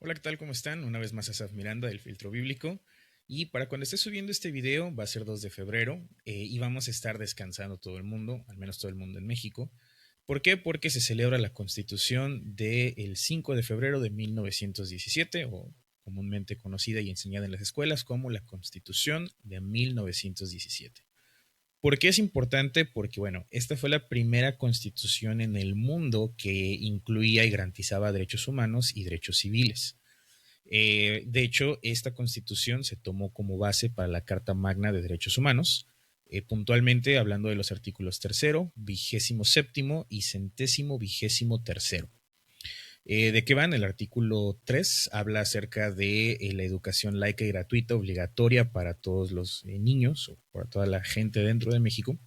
Hola, ¿qué tal? ¿Cómo están? Una vez más Asaf Miranda del Filtro Bíblico. Y para cuando esté subiendo este video, va a ser 2 de febrero, y vamos a estar descansando todo el mundo, al menos todo el mundo en México. ¿Por qué? Porque se celebra la Constitución del 5 de febrero de 1917, o comúnmente conocida y enseñada en las escuelas como la Constitución de 1917. ¿Por qué es importante? Porque, bueno, esta fue la primera constitución en el mundo que incluía y garantizaba derechos humanos y derechos civiles. De hecho, esta constitución se tomó como base para la Carta Magna de Derechos Humanos, puntualmente hablando de los artículos tercero, 27º y 123º. ¿De qué van? El artículo 3 habla acerca de la educación laica y gratuita obligatoria para todos los niños o para toda la gente dentro de México.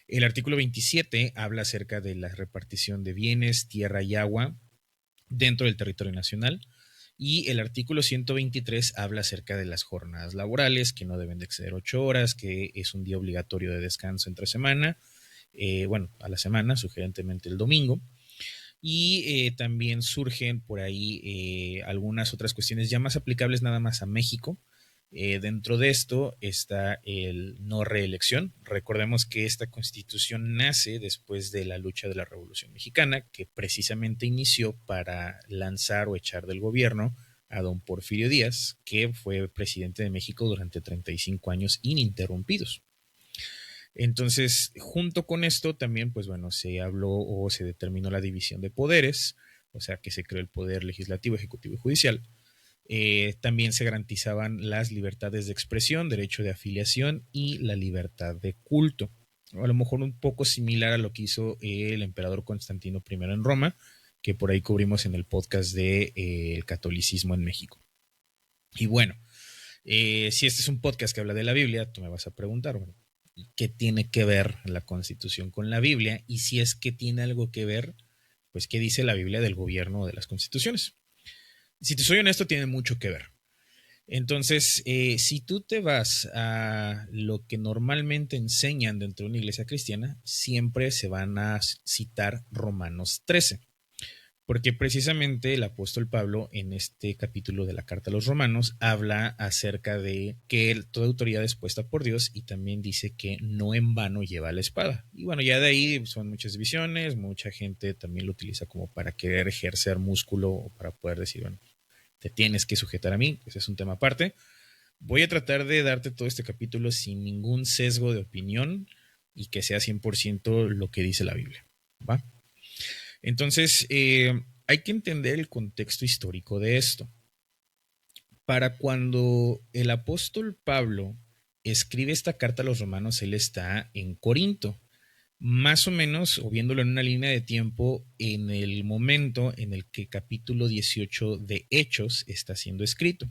El artículo 27 habla acerca de la repartición de bienes, tierra y agua dentro del territorio nacional. Y el artículo 123 habla acerca de las jornadas laborales, que no deben de exceder 8 horas, que es un día obligatorio de descanso entre semana, a la semana, sugerentemente el domingo. Y también surgen por ahí algunas otras cuestiones ya más aplicables nada más a México. Dentro de esto está el no reelección. Recordemos que esta constitución nace después de la lucha de la Revolución Mexicana, que precisamente inició para lanzar o echar del gobierno a don Porfirio Díaz, que fue presidente de México durante 35 años ininterrumpidos. Entonces, junto con esto también, pues bueno, se habló o se determinó la división de poderes, o sea, que se creó el poder legislativo, ejecutivo y judicial. También se garantizaban las libertades de expresión, derecho de afiliación y la libertad de culto. A lo mejor un poco similar a lo que hizo el emperador Constantino I en Roma, que por ahí cubrimos en el podcast de el catolicismo en México. Y bueno, si este es un podcast que habla de la Biblia, tú me vas a preguntar, bueno, ¿qué tiene que ver la Constitución con la Biblia? Y si es que tiene algo que ver, pues, ¿qué dice la Biblia del gobierno de las constituciones? Si te soy honesto, tiene mucho que ver. Entonces, si tú te vas a lo que normalmente enseñan dentro de una iglesia cristiana, siempre se van a citar Romanos 13, porque precisamente el apóstol Pablo en este capítulo de la carta a los romanos habla acerca de que toda autoridad es puesta por Dios y también dice que no en vano lleva la espada. Y bueno, ya de ahí son muchas divisiones, mucha gente también lo utiliza como para querer ejercer músculo o para poder decir, bueno, te tienes que sujetar a mí, ese es un tema aparte. Voy a tratar de darte todo este capítulo sin ningún sesgo de opinión y que sea 100% lo que dice la Biblia, ¿va? Entonces, hay que entender el contexto histórico de esto. Para cuando el apóstol Pablo escribe esta carta a los romanos, él está en Corinto, más o menos, o viéndolo en una línea de tiempo, en el momento en el que capítulo 18 de Hechos está siendo escrito.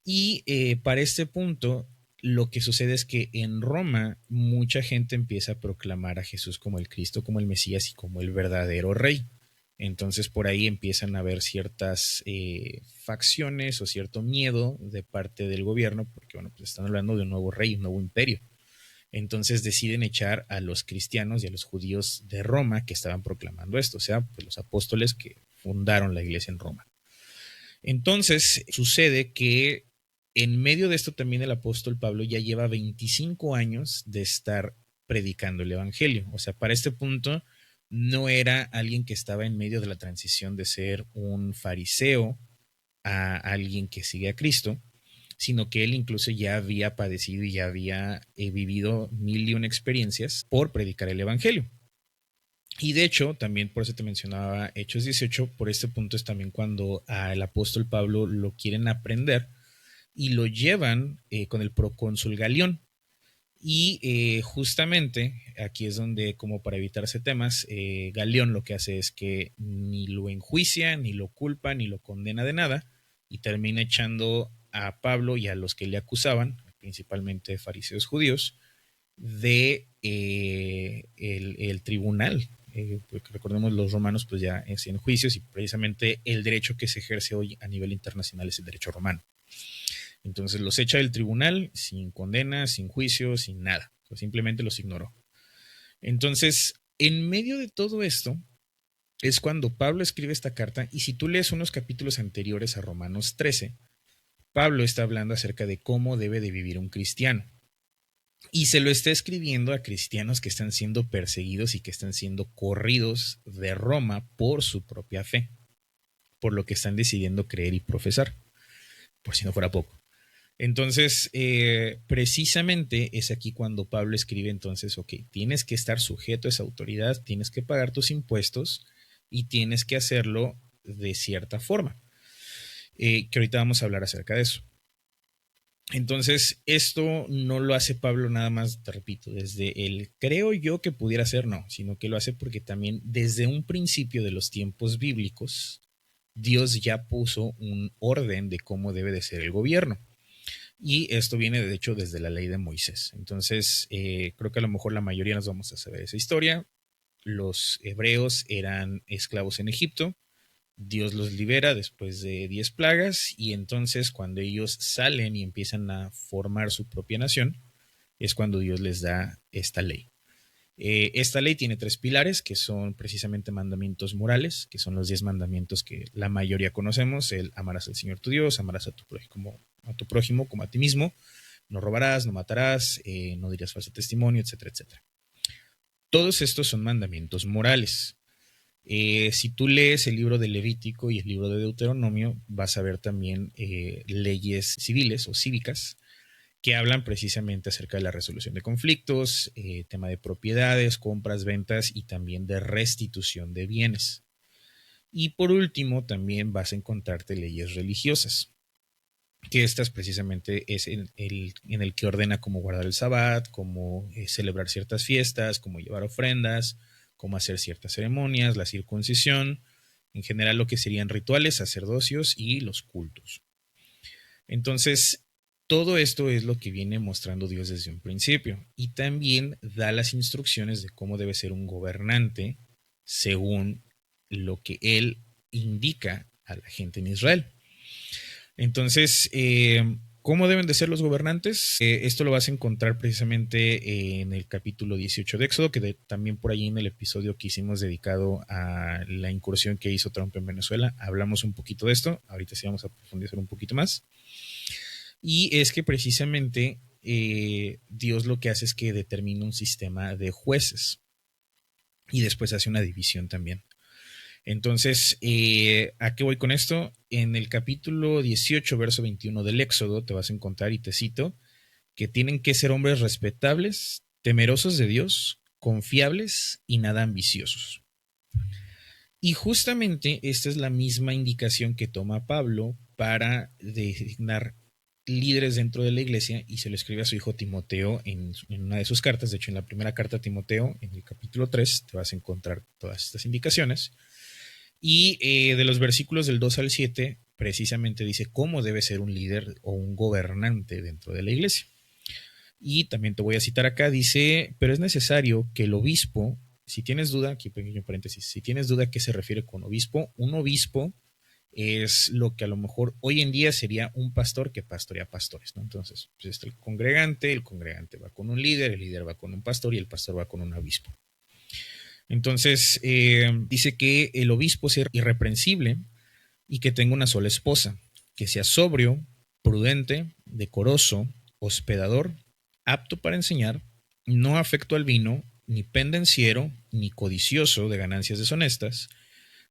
Y para este punto, lo que sucede es que en Roma mucha gente empieza a proclamar a Jesús como el Cristo, como el Mesías y como el verdadero rey. Entonces por ahí empiezan a haber ciertas facciones o cierto miedo de parte del gobierno, porque bueno, pues están hablando de un nuevo rey, un nuevo imperio. Entonces deciden echar a los cristianos y a los judíos de Roma que estaban proclamando esto, o sea, pues los apóstoles que fundaron la iglesia en Roma. Entonces sucede que en medio de esto también el apóstol Pablo ya lleva 25 años de estar predicando el evangelio. O sea, para este punto no era alguien que estaba en medio de la transición de ser un fariseo a alguien que sigue a Cristo, sino que él incluso ya había padecido y ya había vivido 1001 experiencias por predicar el evangelio. Y de hecho, también por eso te mencionaba Hechos 18, por este punto es también cuando al apóstol Pablo lo quieren aprender y lo llevan con el procónsul Galión. Y justamente aquí es donde, como para evitarse temas, Galión lo que hace es que ni lo enjuicia, ni lo culpa, ni lo condena de nada, y termina echando a Pablo y a los que le acusaban, principalmente fariseos judíos, de el tribunal. Porque recordemos, los romanos pues ya hacían juicios y precisamente el derecho que se ejerce hoy a nivel internacional es el derecho romano. Entonces los echa del tribunal sin condena, sin juicio, sin nada. O simplemente los ignoró. Entonces, en medio de todo esto, es cuando Pablo escribe esta carta, y si tú lees unos capítulos anteriores a Romanos 13, Pablo está hablando acerca de cómo debe de vivir un cristiano. Y se lo está escribiendo a cristianos que están siendo perseguidos y que están siendo corridos de Roma por su propia fe, por lo que están decidiendo creer y profesar, por si no fuera poco. Entonces, precisamente es aquí cuando Pablo escribe entonces, ok, tienes que estar sujeto a esa autoridad, tienes que pagar tus impuestos y tienes que hacerlo de cierta forma, que ahorita vamos a hablar acerca de eso. Entonces, esto no lo hace Pablo nada más, te repito, desde el creo yo que pudiera ser, no, sino que lo hace porque también desde un principio de los tiempos bíblicos, Dios ya puso un orden de cómo debe de ser el gobierno. Y esto viene, de hecho, desde la ley de Moisés. Entonces, creo que a lo mejor la mayoría nos vamos a saber esa historia. Los hebreos eran esclavos en Egipto. Dios los libera después de 10 plagas y entonces cuando ellos salen y empiezan a formar su propia nación, es cuando Dios les da esta ley. Esta ley tiene 3 pilares que son precisamente mandamientos morales, que son los 10 mandamientos que la mayoría conocemos: el amarás al Señor tu Dios, amarás a tu prójimo como a ti mismo, no robarás, no matarás, no dirás falso testimonio, etcétera, etcétera. Todos estos son mandamientos morales. Si tú lees el libro de Levítico y el libro de Deuteronomio, vas a ver también leyes civiles o cívicas que hablan precisamente acerca de la resolución de conflictos, tema de propiedades, compras, ventas y también de restitución de bienes. Y por último, también vas a encontrarte leyes religiosas, que estas precisamente es en el que ordena cómo guardar el sabbat, cómo celebrar ciertas fiestas, cómo llevar ofrendas, cómo hacer ciertas ceremonias, la circuncisión, en general lo que serían rituales, sacerdocios y los cultos. Entonces, todo esto es lo que viene mostrando Dios desde un principio y también da las instrucciones de cómo debe ser un gobernante según lo que él indica a la gente en Israel. Entonces, ¿cómo deben de ser los gobernantes? Esto lo vas a encontrar precisamente en el capítulo 18 de Éxodo, que también por ahí en el episodio que hicimos dedicado a la incursión que hizo Trump en Venezuela, hablamos un poquito de esto. Ahorita sí vamos a profundizar un poquito más. Y es que precisamente Dios lo que hace es que determina un sistema de jueces y después hace una división también. Entonces, ¿a qué voy con esto? En el capítulo 18, verso 21 del Éxodo, te vas a encontrar, y te cito, que tienen que ser hombres respetables, temerosos de Dios, confiables y nada ambiciosos. Y justamente esta es la misma indicación que toma Pablo para designar líderes dentro de la iglesia y se lo escribe a su hijo Timoteo en una de sus cartas. De hecho, en la primera carta a Timoteo, en el capítulo 3, te vas a encontrar todas estas indicaciones. Y de los versículos del 2 al 7, precisamente dice cómo debe ser un líder o un gobernante dentro de la iglesia. Y también te voy a citar acá, dice, pero es necesario que el obispo, si tienes duda, aquí pequeño paréntesis, si tienes duda a qué se refiere con obispo, un obispo es lo que a lo mejor hoy en día sería un pastor que pastorea pastores, ¿no? Entonces, pues está el congregante va con un líder, el líder va con un pastor y el pastor va con un obispo. Entonces, dice que el obispo sea irreprensible y que tenga una sola esposa, que sea sobrio, prudente, decoroso, hospedador, apto para enseñar, no afecto al vino, ni pendenciero, ni codicioso de ganancias deshonestas,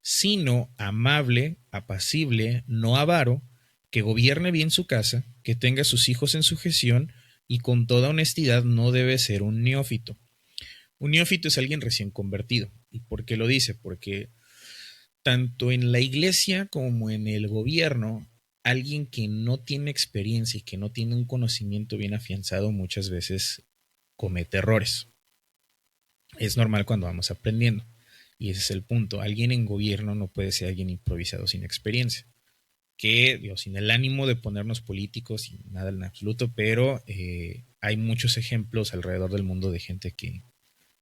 sino amable, apacible, no avaro, que gobierne bien su casa, que tenga a sus hijos en sujeción y con toda honestidad no debe ser un neófito. Un neófito es alguien recién convertido. ¿Y por qué lo dice? Porque tanto en la iglesia como en el gobierno, alguien que no tiene experiencia y que no tiene un conocimiento bien afianzado muchas veces comete errores. Es normal cuando vamos aprendiendo. Y ese es el punto. Alguien en gobierno no puede ser alguien improvisado sin experiencia. Que, digo, sin el ánimo de ponernos políticos, sin nada en absoluto, pero hay muchos ejemplos alrededor del mundo de gente que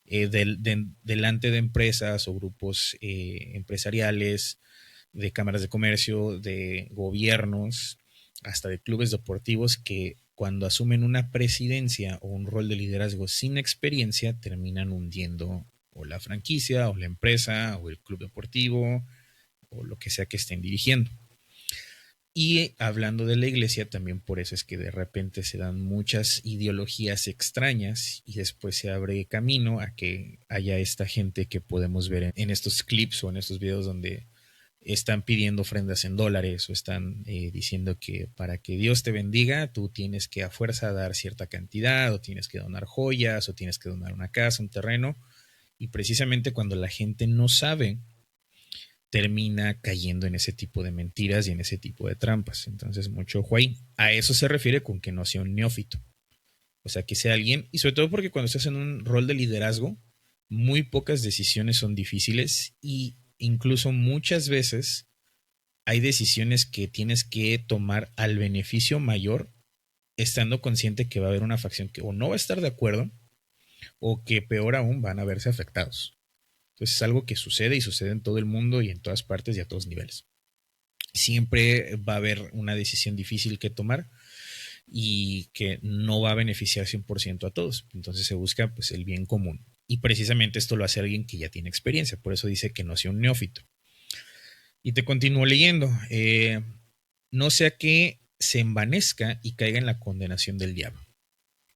delante de empresas o grupos empresariales, de cámaras de comercio, de gobiernos, hasta de clubes deportivos que cuando asumen una presidencia o un rol de liderazgo sin experiencia terminan hundiendo o la franquicia, o la empresa, o el club deportivo, o lo que sea que estén dirigiendo. Y hablando de la iglesia, también por eso es que de repente se dan muchas ideologías extrañas y después se abre camino a que haya esta gente que podemos ver en estos clips o en estos videos donde están pidiendo ofrendas en dólares o están diciendo que para que Dios te bendiga, tú tienes que a fuerza dar cierta cantidad o tienes que donar joyas o tienes que donar una casa, un terreno. Y precisamente cuando la gente no sabe, termina cayendo en ese tipo de mentiras y en ese tipo de trampas. Entonces, mucho ojo ahí. A eso se refiere con que no sea un neófito. O sea, que sea alguien, y sobre todo porque cuando estás en un rol de liderazgo, muy pocas decisiones son difíciles y incluso muchas veces hay decisiones que tienes que tomar al beneficio mayor, estando consciente que va a haber una facción que o no va a estar de acuerdo o que peor aún van a verse afectados. Entonces es algo que sucede y sucede en todo el mundo y en todas partes y a todos niveles. Siempre va a haber una decisión difícil que tomar y que no va a beneficiar 100% a todos. Entonces se busca pues el bien común. Y precisamente esto lo hace alguien que ya tiene experiencia. Por eso dice que no sea un neófito. Y te continúo leyendo. No sea que se envanezca y caiga en la condenación del diablo.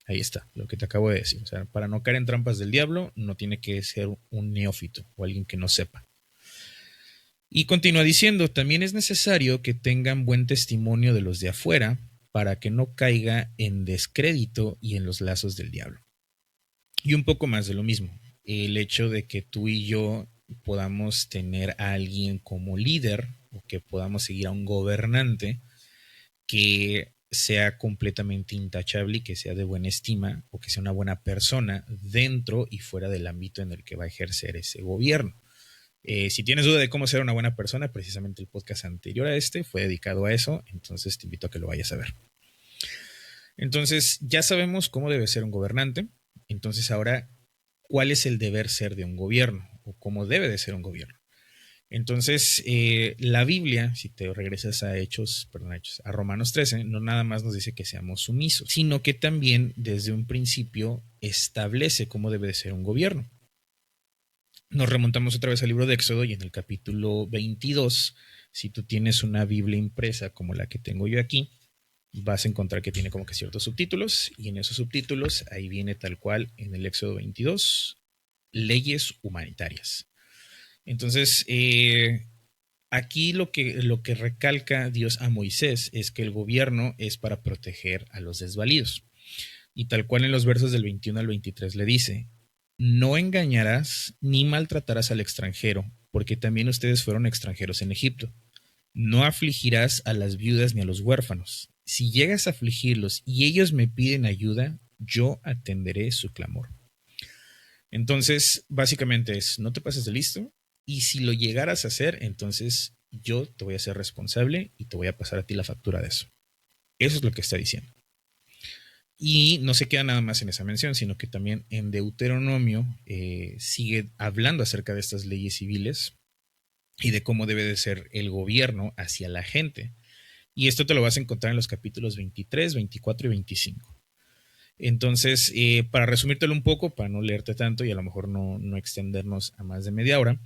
Ahí está, lo que te acabo de decir. O sea, para no caer en trampas del diablo, no tiene que ser un neófito o alguien que no sepa. Y continúa diciendo, también es necesario que tengan buen testimonio de los de afuera para que no caiga en descrédito y en los lazos del diablo. Y un poco más de lo mismo, el hecho de que tú y yo podamos tener a alguien como líder o que podamos seguir a un gobernante que sea completamente intachable y que sea de buena estima o que sea una buena persona dentro y fuera del ámbito en el que va a ejercer ese gobierno. Si tienes duda de cómo ser una buena persona, precisamente el podcast anterior a este fue dedicado a eso, entonces te invito a que lo vayas a ver. Entonces, ya sabemos cómo debe ser un gobernante, entonces ahora, ¿cuál es el deber ser de un gobierno o cómo debe de ser un gobierno? Entonces, la Biblia, si te regresas a a Romanos 13, no nada más nos dice que seamos sumisos, sino que también desde un principio establece cómo debe de ser un gobierno. Nos remontamos otra vez al libro de Éxodo y en el capítulo 22, si tú tienes una Biblia impresa como la que tengo yo aquí, vas a encontrar que tiene como que ciertos subtítulos y en esos subtítulos ahí viene tal cual en el Éxodo 22, leyes humanitarias. Entonces, aquí lo que recalca Dios a Moisés es que el gobierno es para proteger a los desvalidos. Y tal cual en los versos del 21 al 23 le dice, no engañarás ni maltratarás al extranjero, porque también ustedes fueron extranjeros en Egipto. No afligirás a las viudas ni a los huérfanos. Si llegas a afligirlos y ellos me piden ayuda, yo atenderé su clamor. Entonces, básicamente es, no te pases de listo, y si lo llegaras a hacer, entonces yo te voy a ser responsable y te voy a pasar a ti la factura de eso. Eso es lo que está diciendo. Y no se queda nada más en esa mención, sino que también en Deuteronomio sigue hablando acerca de estas leyes civiles y de cómo debe de ser el gobierno hacia la gente. Y esto te lo vas a encontrar en los capítulos 23, 24 y 25. Entonces, para resumírtelo un poco, para no leerte tanto y a lo mejor no extendernos a más de media hora,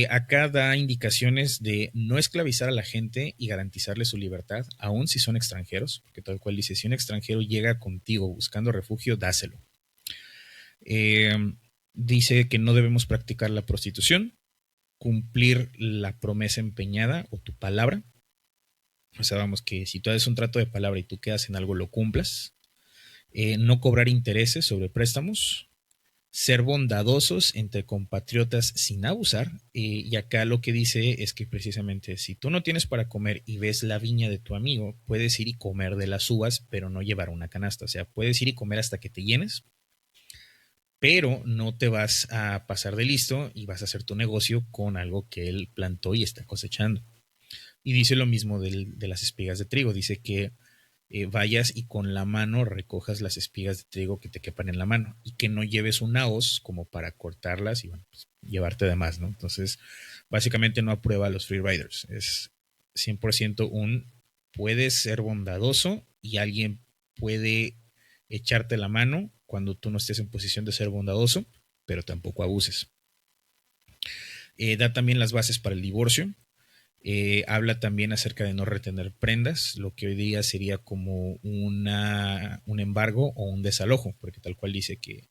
acá da indicaciones de no esclavizar a la gente y garantizarle su libertad, aun si son extranjeros, porque tal cual dice, si un extranjero llega contigo buscando refugio, dáselo. Eh, Dice que no debemos practicar la prostitución, cumplir la promesa empeñada o tu palabra. O sea, vamos, que si tú haces un trato de palabra y tú quedas en algo, lo cumplas. No cobrar intereses sobre préstamos, ser bondadosos entre compatriotas sin abusar. Y acá lo que dice es que precisamente si tú no tienes para comer y ves la viña de tu amigo, puedes ir y comer de las uvas, pero no llevar una canasta. O sea, puedes ir y comer hasta que te llenes, pero no te vas a pasar de listo y vas a hacer tu negocio con algo que él plantó y está cosechando. Y dice lo mismo de las espigas de trigo. Dice que vayas y con la mano recojas las espigas de trigo que te quepan en la mano y que no lleves una hoz como para cortarlas y bueno, pues, llevarte de más, ¿no? Entonces, básicamente no aprueba a los freeriders. Es 100% puedes ser bondadoso y alguien puede echarte la mano cuando tú no estés en posición de ser bondadoso, pero tampoco abuses. Da también las bases para el divorcio. Habla también acerca de no retener prendas, lo que hoy día sería como un embargo o un desalojo, porque tal cual dice que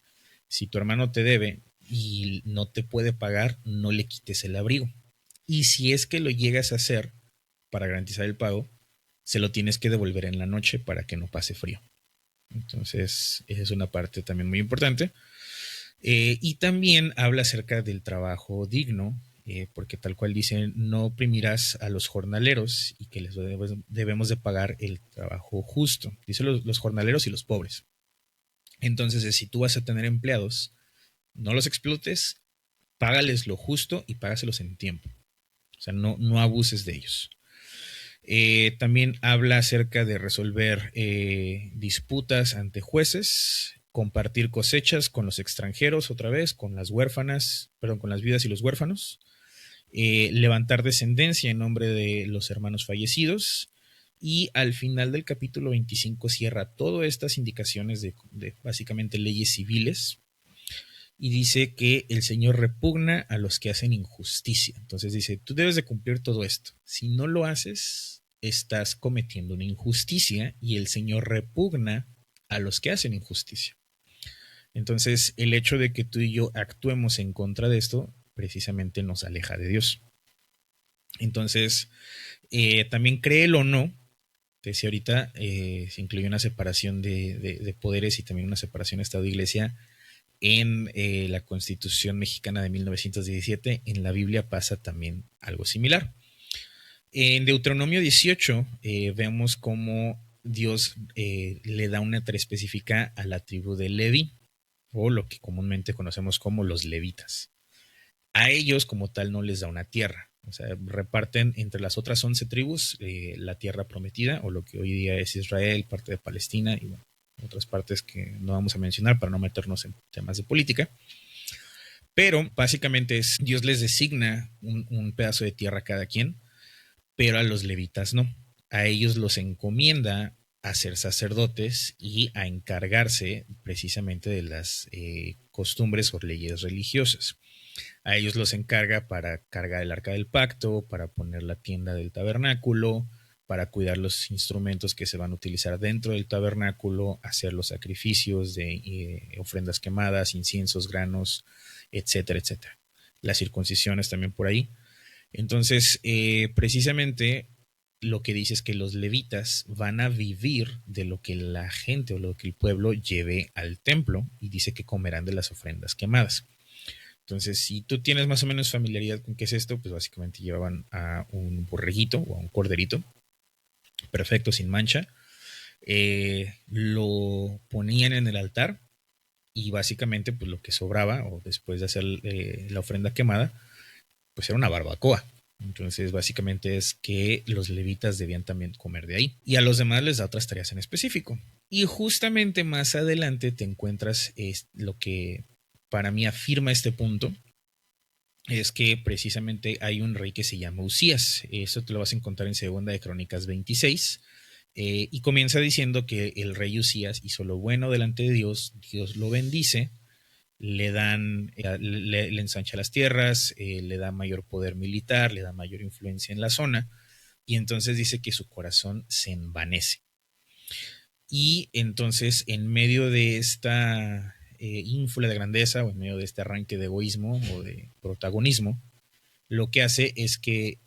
si tu hermano te debe y no te puede pagar, no le quites el abrigo. Y si es que lo llegas a hacer para garantizar el pago, se lo tienes que devolver en la noche para que no pase frío. Entonces, esa es una parte también muy importante. Y también habla acerca del trabajo digno, porque tal cual dice, no oprimirás a los jornaleros y que les debemos de pagar el trabajo justo. Dice los jornaleros y los pobres. Entonces, si tú vas a tener empleados, no los explotes, págales lo justo y págaselos en tiempo. O sea, no abuses de ellos. También habla acerca de resolver disputas ante jueces, compartir cosechas con los extranjeros, otra vez, con las huérfanas, perdón, con las viudas y los huérfanos, levantar descendencia en nombre de los hermanos fallecidos. Y al final del capítulo 25 cierra todas estas indicaciones de básicamente leyes civiles y dice que el Señor repugna a los que hacen injusticia. Entonces dice, tú debes de cumplir todo esto. Si no lo haces, estás cometiendo una injusticia y el Señor repugna a los que hacen injusticia. Entonces, el hecho de que tú y yo actuemos en contra de esto, precisamente nos aleja de Dios. Entonces, también créelo o no, te decía ahorita, se incluye una separación de poderes y también una separación Estado-Iglesia en la Constitución Mexicana de 1917. En la Biblia pasa también algo similar. En Deuteronomio 18 vemos cómo Dios le da una letra específica a la tribu de Leví, o lo que comúnmente conocemos como los levitas. A ellos como tal no les da una tierra, o sea, reparten entre las otras 11 tribus la tierra prometida, o lo que hoy día es Israel, parte de Palestina y bueno, otras partes que no vamos a mencionar para no meternos en temas de política. Pero básicamente es, Dios les designa un pedazo de tierra a cada quien, pero a los levitas no. A ellos los encomienda a ser sacerdotes y a encargarse precisamente de las costumbres o leyes religiosas. A ellos los encarga para cargar el arca del pacto, para poner la tienda del tabernáculo, para cuidar los instrumentos que se van a utilizar dentro del tabernáculo, hacer los sacrificios de ofrendas quemadas, inciensos, granos, etcétera, etcétera. Las circuncisiones también por ahí. Entonces, precisamente lo que dice es que los levitas van a vivir de lo que la gente o lo que el pueblo lleve al templo y dice que comerán de las ofrendas quemadas. Entonces, si tú tienes más o menos familiaridad con qué es esto, pues básicamente llevaban a un borreguito o a un corderito, perfecto, sin mancha, lo ponían en el altar y básicamente pues lo que sobraba o después de hacer la ofrenda quemada, pues era una barbacoa. Entonces básicamente es que los levitas debían también comer de ahí y a los demás les da otras tareas en específico. Y justamente más adelante te encuentras lo que para mí afirma este punto, es que precisamente hay un rey que se llama Usías. Eso te lo vas a encontrar en Segunda de Crónicas 26. Y comienza diciendo que el rey Usías hizo lo bueno delante de Dios, Dios lo bendice, le ensancha las tierras, le da mayor poder militar, le da mayor influencia en la zona, y entonces dice que su corazón se envanece. Y entonces, en medio de esta ínfula de grandeza o en medio de este arranque de egoísmo o de protagonismo, lo que hace es que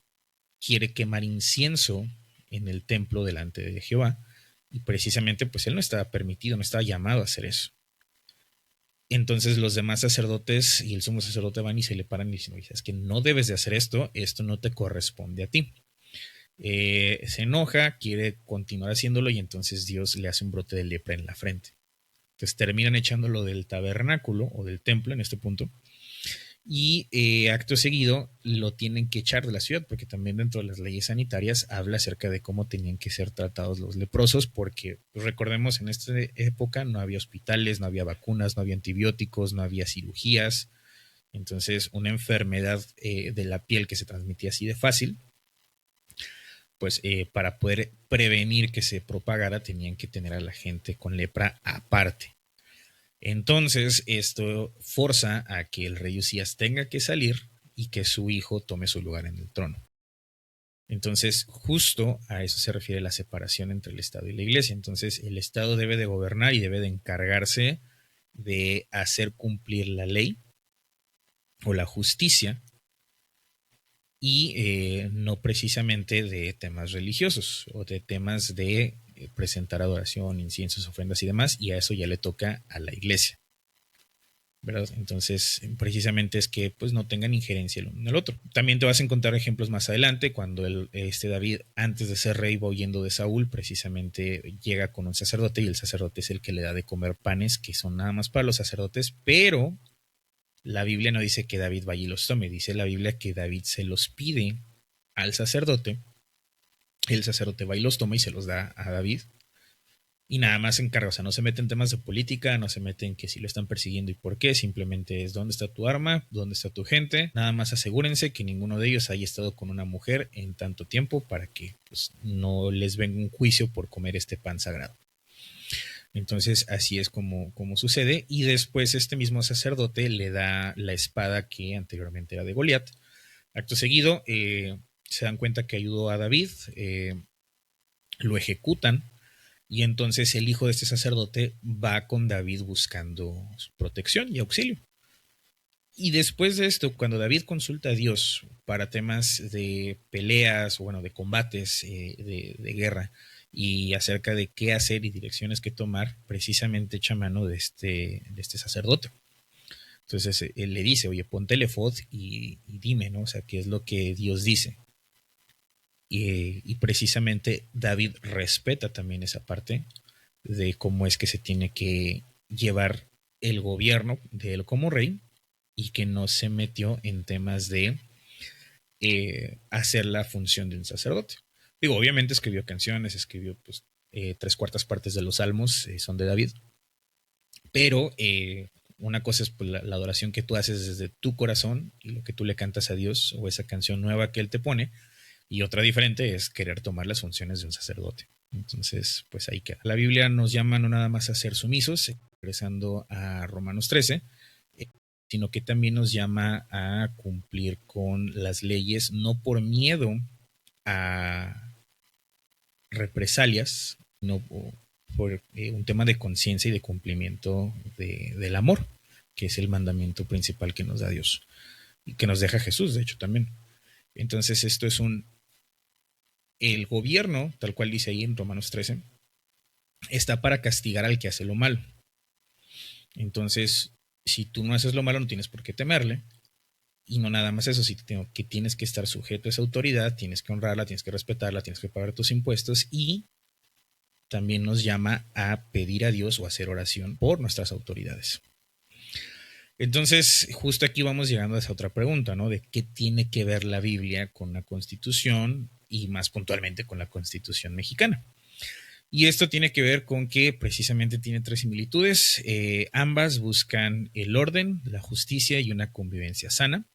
quiere quemar incienso en el templo delante de Jehová y precisamente pues él no estaba permitido, no estaba llamado a hacer eso. Entonces los demás sacerdotes y el sumo sacerdote van y se le paran y dicen, es que no debes de hacer esto no te corresponde a ti. Se enoja, quiere continuar haciéndolo y entonces Dios le hace un brote de lepra en la frente. Entonces terminan echándolo del tabernáculo o del templo en este punto y acto seguido lo tienen que echar de la ciudad porque también dentro de las leyes sanitarias habla acerca de cómo tenían que ser tratados los leprosos porque pues, recordemos en esta época no había hospitales, no había vacunas, no había antibióticos, no había cirugías. Entonces una enfermedad de la piel que se transmitía así de fácil, pues para poder prevenir que se propagara tenían que tener a la gente con lepra aparte. Entonces, esto forza a que el rey Usías tenga que salir y que su hijo tome su lugar en el trono. Entonces, justo a eso se refiere la separación entre el Estado y la Iglesia. Entonces, el Estado debe de gobernar y debe de encargarse de hacer cumplir la ley o la justicia y no precisamente de temas religiosos o de temas de presentar adoración, inciensos, ofrendas y demás, y a eso ya le toca a la Iglesia. ¿Verdad? Entonces, precisamente es que pues no tengan injerencia el uno en el otro. También te vas a encontrar ejemplos más adelante, cuando David, antes de ser rey, va huyendo de Saúl, precisamente llega con un sacerdote y el sacerdote es el que le da de comer panes que son nada más para los sacerdotes, pero la Biblia no dice que David vaya y los tome, dice la Biblia que David se los pide al sacerdote, el sacerdote va y los toma y se los da a David, y nada más se encarga, o sea, no se mete en temas de política, no se mete en que si lo están persiguiendo y por qué, simplemente es dónde está tu arma, dónde está tu gente, nada más asegúrense que ninguno de ellos haya estado con una mujer en tanto tiempo para que pues, no les venga un juicio por comer este pan sagrado. Entonces así es como sucede, y después este mismo sacerdote le da la espada que anteriormente era de Goliat. Acto seguido se dan cuenta que ayudó a David, lo ejecutan. Y entonces el hijo de este sacerdote va con David buscando su protección y auxilio. Y después de esto, cuando David consulta a Dios para temas de peleas o bueno, de combates, de guerra, y acerca de qué hacer y direcciones que tomar, precisamente echa mano de este sacerdote. Entonces él le dice, oye, ponte el efod y dime, ¿no? O sea, qué es lo que Dios dice. Y precisamente David respeta también esa parte de cómo es que se tiene que llevar el gobierno de él como rey y que no se metió en temas de hacer la función de un sacerdote. Digo, obviamente escribió canciones, escribió pues, 3/4 de los salmos son de David, pero una cosa es pues, la adoración que tú haces desde tu corazón y lo que tú le cantas a Dios o esa canción nueva que Él te pone, y otra diferente es querer tomar las funciones de un sacerdote. Entonces, pues ahí queda. La Biblia nos llama no nada más a ser sumisos, regresando a Romanos 13, sino que también nos llama a cumplir con las leyes, no por miedo a represalias, sino por un tema de conciencia y de cumplimiento del amor, que es el mandamiento principal que nos da Dios y que nos deja Jesús, de hecho, también. Entonces, esto es el gobierno, tal cual dice ahí en Romanos 13, está para castigar al que hace lo malo. Entonces, si tú no haces lo malo, no tienes por qué temerle. Y no nada más eso, sino que tienes que estar sujeto a esa autoridad, tienes que honrarla, tienes que respetarla, tienes que pagar tus impuestos, y también nos llama a pedir a Dios o a hacer oración por nuestras autoridades. Entonces, justo aquí vamos llegando a esa otra pregunta, ¿no? De qué tiene que ver la Biblia con la Constitución y más puntualmente con la Constitución mexicana. Y esto tiene que ver con que precisamente tiene 3 similitudes. Ambas buscan el orden, la justicia y una convivencia sana.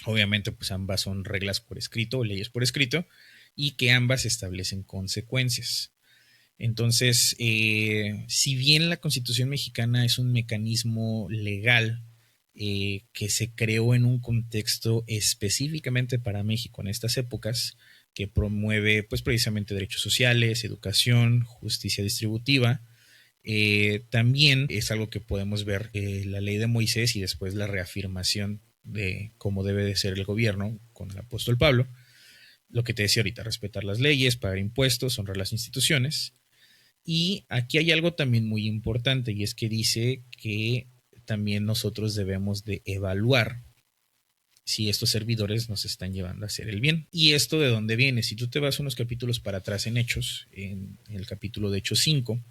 Obviamente, pues ambas son reglas por escrito o leyes por escrito, y que ambas establecen consecuencias. Entonces, si bien la Constitución mexicana es un mecanismo legal que se creó en un contexto específicamente para México en estas épocas, que promueve pues precisamente derechos sociales, educación, justicia distributiva, también es algo que podemos ver la ley de Moisés y después la reafirmación de cómo debe de ser el gobierno con el apóstol Pablo. Lo que te decía ahorita, respetar las leyes, pagar impuestos, honrar las instituciones. Y aquí hay algo también muy importante, y es que dice que también nosotros debemos de evaluar si estos servidores nos están llevando a hacer el bien. ¿Y esto de dónde viene? Si tú te vas unos capítulos para atrás en Hechos, en el capítulo de Hechos 5,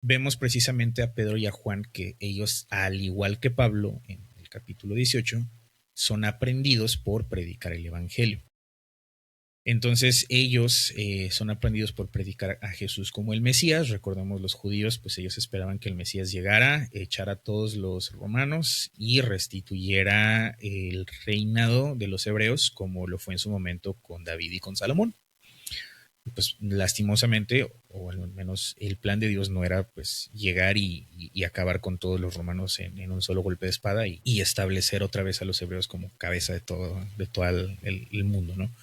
vemos precisamente a Pedro y a Juan que ellos, al igual que Pablo en el capítulo 18, son aprendidos por predicar el Evangelio. Entonces ellos son aprendidos por predicar a Jesús como el Mesías. Recordemos, los judíos, pues ellos esperaban que el Mesías llegara, echara a todos los romanos y restituyera el reinado de los hebreos como lo fue en su momento con David y con Salomón. Pues lastimosamente, o al menos el plan de Dios no era pues llegar y acabar con todos los romanos en un solo golpe de espada y establecer otra vez a los hebreos como cabeza de todo el mundo, ¿no?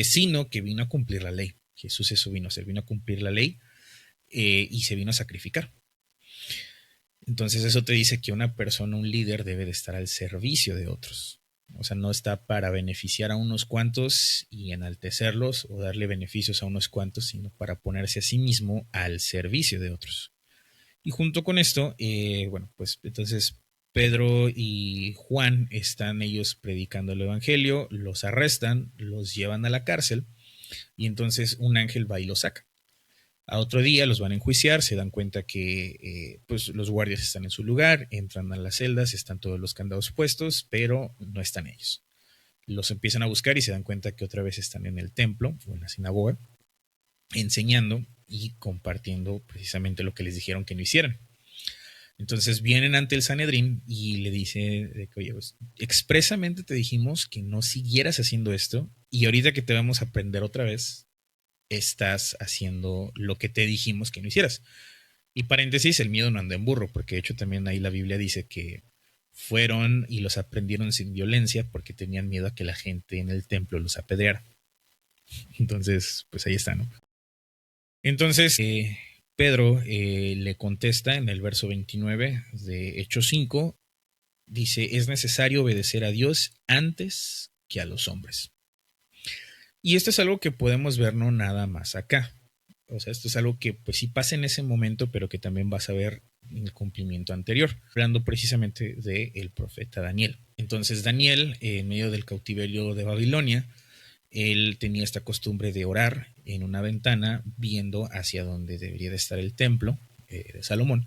Sino que vino a cumplir la ley. Jesús eso vino a hacer, vino a cumplir la ley y se vino a sacrificar. Entonces eso te dice que una persona, un líder, debe de estar al servicio de otros. O sea, no está para beneficiar a unos cuantos y enaltecerlos o darle beneficios a unos cuantos, sino para ponerse a sí mismo al servicio de otros. Y junto con esto, bueno, pues entonces Pedro y Juan están ellos predicando el Evangelio, los arrestan, los llevan a la cárcel y entonces un ángel va y los saca. A otro día los van a enjuiciar, se dan cuenta que pues los guardias están en su lugar, entran a las celdas, están todos los candados puestos, pero no están ellos. Los empiezan a buscar y se dan cuenta que otra vez están en el templo o en la sinagoga, enseñando y compartiendo precisamente lo que les dijeron que no hicieran. Entonces vienen ante el Sanedrín y le dice, oye, pues, expresamente te dijimos que no siguieras haciendo esto y ahorita que te vamos a aprender otra vez, estás haciendo lo que te dijimos que no hicieras. Y paréntesis, el miedo no anda en burro, porque de hecho también ahí la Biblia dice que fueron y los aprendieron sin violencia porque tenían miedo a que la gente en el templo los apedreara. Entonces, pues ahí está, ¿no? Entonces, Pedro le contesta en el verso 29 de Hechos 5, dice, es necesario obedecer a Dios antes que a los hombres. Y esto es algo que podemos ver no nada más acá. O sea, esto es algo que pues sí pasa en ese momento, pero que también vas a ver en el cumplimiento anterior, hablando precisamente del profeta Daniel. Entonces Daniel, en medio del cautiverio de Babilonia, él tenía esta costumbre de orar en una ventana viendo hacia donde debería de estar el templo de Salomón.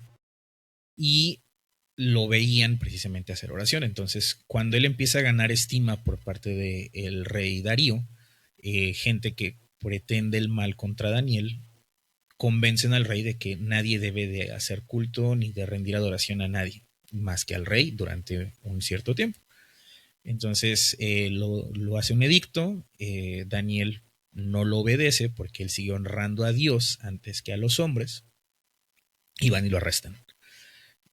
Y lo veían precisamente hacer oración. Entonces, cuando él empieza a ganar estima por parte del rey Darío, gente que pretende el mal contra Daniel, convencen al rey de que nadie debe de hacer culto ni de rendir adoración a nadie, más que al rey durante un cierto tiempo. Entonces lo hace un edicto, Daniel no lo obedece porque él sigue honrando a Dios antes que a los hombres, y van y lo arrestan.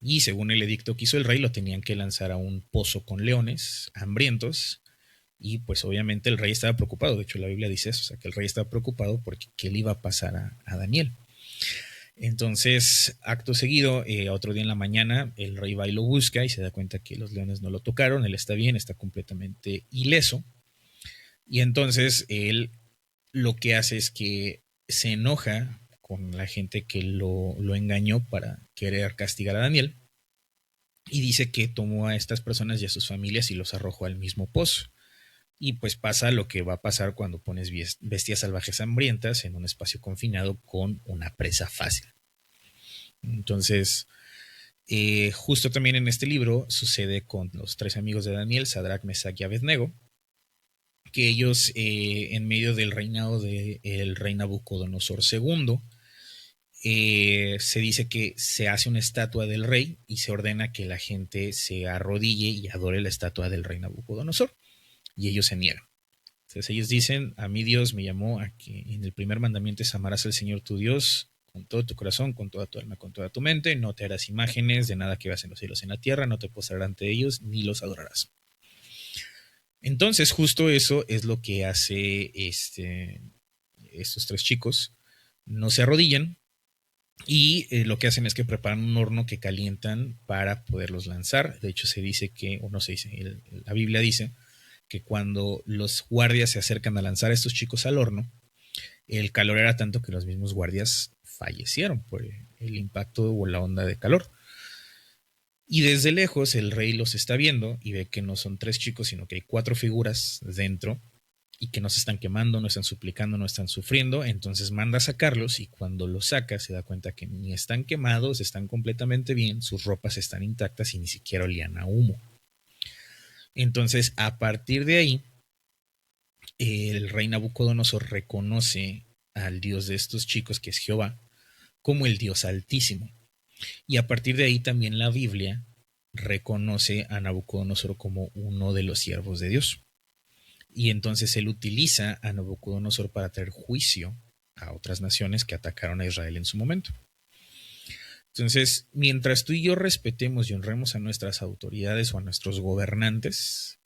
Y según el edicto que hizo el rey, lo tenían que lanzar a un pozo con leones hambrientos. Y pues obviamente el rey estaba preocupado. De hecho, la Biblia dice eso, o sea, que el rey estaba preocupado porque qué le iba a pasar a Daniel. Entonces, acto seguido, otro día en la mañana, el rey va y lo busca y se da cuenta que los leones no lo tocaron, él está bien, está completamente ileso. Y entonces él lo que hace es que se enoja con la gente que lo engañó para querer castigar a Daniel y dice que tomó a estas personas y a sus familias y los arrojó al mismo pozo. Y pues pasa lo que va a pasar cuando pones bestias salvajes hambrientas en un espacio confinado con una presa fácil. Entonces, justo también en este libro sucede con los tres amigos de Daniel, Sadrach, Mesach y Abednego, que ellos en medio del reinado del rey Nabucodonosor II, se dice que se hace una estatua del rey y se ordena que la gente se arrodille y adore la estatua del rey Nabucodonosor, y ellos se niegan. Entonces ellos dicen, a mí Dios me llamó a que en el primer mandamiento es amarás al Señor tu Dios con todo tu corazón, con toda tu alma, con toda tu mente, no te harás imágenes de nada que veas en los cielos, en la tierra, no te postrarás ante ellos, ni los adorarás. Entonces justo eso es lo que hace estos tres chicos, no se arrodillan y lo que hacen es que preparan un horno que calientan para poderlos lanzar. De hecho se dice que, o no se dice, la Biblia dice que cuando los guardias se acercan a lanzar a estos chicos al horno, el calor era tanto que los mismos guardias fallecieron por el impacto o la onda de calor. Y desde lejos el rey los está viendo y ve que no son tres chicos, sino que hay cuatro figuras dentro y que no se están quemando, no están suplicando, no están sufriendo. Entonces manda a sacarlos y cuando los saca se da cuenta que ni están quemados, están completamente bien, sus ropas están intactas y ni siquiera olían a humo. Entonces, a partir de ahí, el rey Nabucodonosor reconoce al Dios de estos chicos, que es Jehová, como el Dios Altísimo. Y a partir de ahí también la Biblia reconoce a Nabucodonosor como uno de los siervos de Dios. y entonces él utiliza a Nabucodonosor para traer juicio a otras naciones que atacaron a Israel en su momento. Entonces, mientras tú y yo respetemos y honremos a nuestras autoridades o a nuestros gobernantes,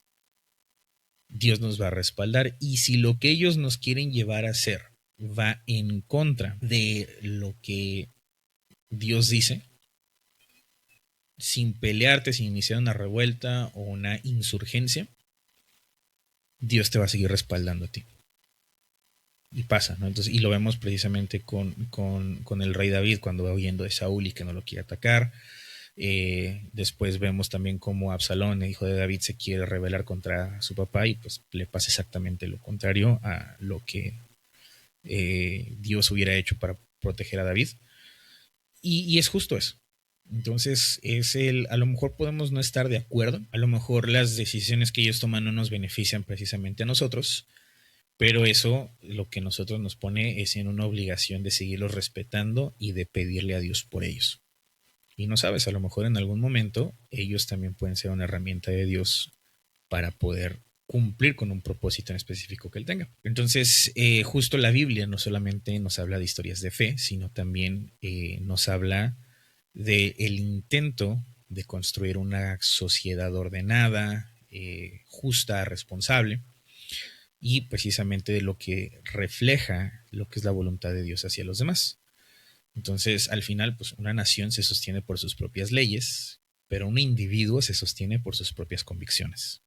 Dios nos va a respaldar. Y si lo que ellos nos quieren llevar a hacer va en contra de lo que Dios dice, sin pelearte, sin iniciar una revuelta o una insurgencia, Dios te va a seguir respaldando a ti. Y pasa, ¿no? Entonces, y lo vemos precisamente con el rey David cuando va huyendo de Saúl y que no lo quiere atacar. Después vemos también cómo Absalón, el hijo de David, se quiere rebelar contra su papá y pues le pasa exactamente lo contrario a lo que Dios hubiera hecho para proteger a David. Y es justo eso. Entonces, a lo mejor podemos no estar de acuerdo, a lo mejor las decisiones que ellos toman no nos benefician precisamente a nosotros, pero eso lo que nosotros nos pone es en una obligación de seguirlos respetando y de pedirle a Dios por ellos. Y no sabes, a lo mejor en algún momento ellos también pueden ser una herramienta de Dios para poder cumplir con un propósito en específico que él tenga. Entonces, justo la Biblia no solamente nos habla de historias de fe, sino también nos habla del intento de construir una sociedad ordenada, justa, responsable, y precisamente de lo que refleja lo que es la voluntad de Dios hacia los demás. Entonces, al final, pues una nación se sostiene por sus propias leyes, pero un individuo se sostiene por sus propias convicciones.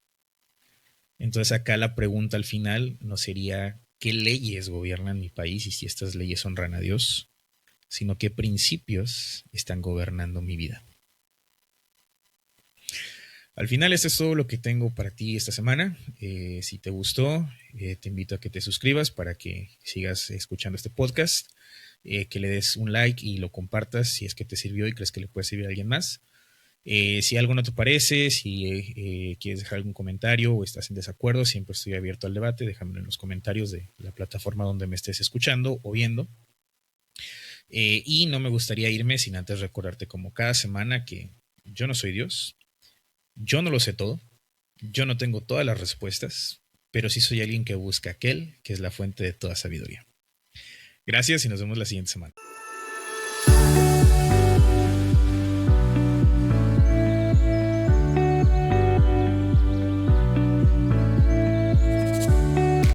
Entonces, acá la pregunta al final no sería qué leyes gobiernan mi país y si estas leyes honran a Dios, sino qué principios están gobernando mi vida. Al final, esto es todo lo que tengo para ti esta semana. Si te gustó, te invito a que te suscribas para que sigas escuchando este podcast, que le des un like y lo compartas si es que te sirvió y crees que le puede servir a alguien más. Si algo no te parece, si quieres dejar algún comentario o estás en desacuerdo, siempre estoy abierto al debate. Déjamelo en los comentarios de la plataforma donde me estés escuchando o viendo. Y no me gustaría irme sin antes recordarte como cada semana que yo no soy Dios. Yo no lo sé todo, yo no tengo todas las respuestas, pero sí soy alguien que busca aquel que es la fuente de toda sabiduría. Gracias y nos vemos la siguiente semana.